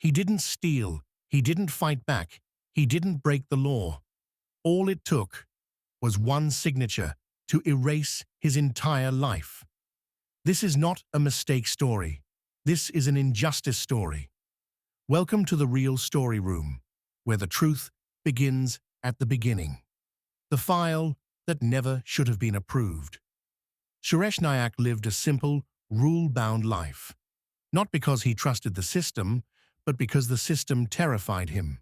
He didn't steal, he didn't fight back, he didn't break the law. All it took was one signature to erase his entire life. This is not a mistake story. This is an injustice story. Welcome to the real story room, where the truth begins at the beginning. The file that never should have been approved. Suresh Nayak lived a simple, rule-bound life. Not because he trusted the system, but because the system terrified him.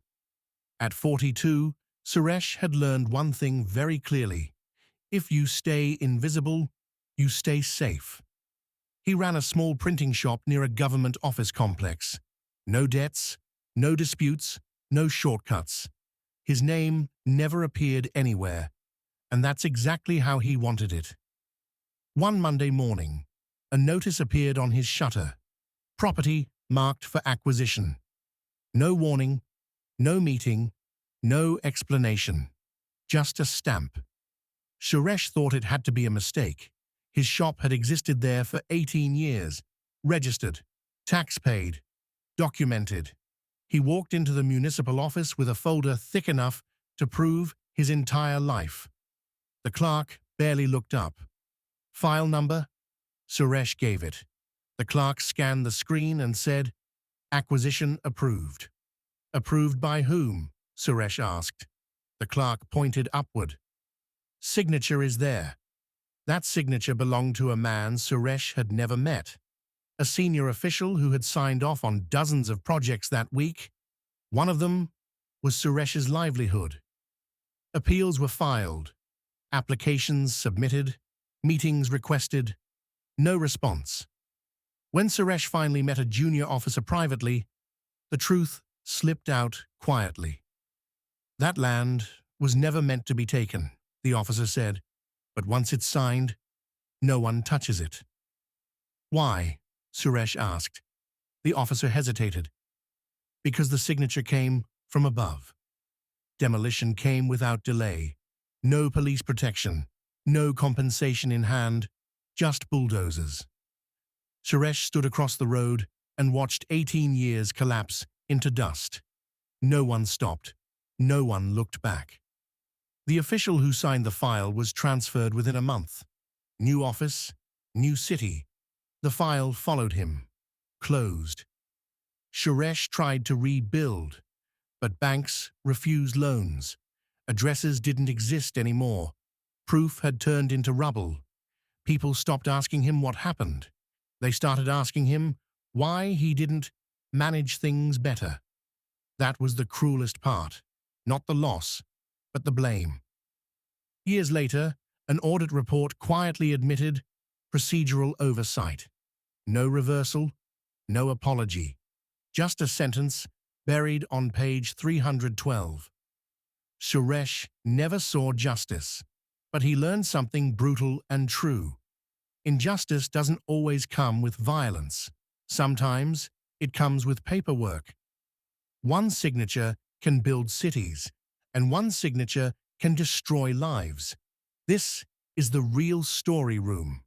At 42, Suresh had learned one thing very clearly. If you stay invisible, you stay safe. He ran a small printing shop near a government office complex. No debts, no disputes, no shortcuts. His name never appeared anywhere, and that's exactly how he wanted it. One Monday morning, a notice appeared on his shutter. Property marked for acquisition. No warning, no meeting, no explanation. Just a stamp. Suresh thought it had to be a mistake. His shop had existed there for 18 years. Registered, tax paid, documented. He walked into the municipal office with a folder thick enough to prove his entire life. The clerk barely looked up. File number? Suresh gave it. The clerk scanned the screen and said, "Acquisition approved." "Approved by whom?" Suresh asked. The clerk pointed upward. "Signature is there." That signature belonged to a man Suresh had never met. A senior official who had signed off on dozens of projects that week. One of them was Suresh's livelihood. Appeals were filed, applications submitted, meetings requested. No response. When Suresh finally met a junior officer privately, the truth slipped out quietly. "That land was never meant to be taken," the officer said, "but once it's signed, no one touches it." "Why?" Suresh asked. The officer hesitated. "Because the signature came from above. Demolition came without delay. No police protection, no compensation in hand, just bulldozers." Suresh stood across the road and watched 18 years collapse into dust. No one stopped. No one looked back. The official who signed the file was transferred within a month. New office, new city. The file followed him. Closed. Suresh tried to rebuild, but banks refused loans. Addresses didn't exist anymore. Proof had turned into rubble. People stopped asking him what happened. They started asking him why he didn't manage things better. That was the cruelest part. Not the loss, but the blame. Years later, an audit report quietly admitted procedural oversight. No reversal, no apology. Just a sentence buried on page 312. Suresh never saw justice, but he learned something brutal and true. Injustice doesn't always come with violence. Sometimes it comes with paperwork. One signature can build cities, and one signature can destroy lives. This is the real story room.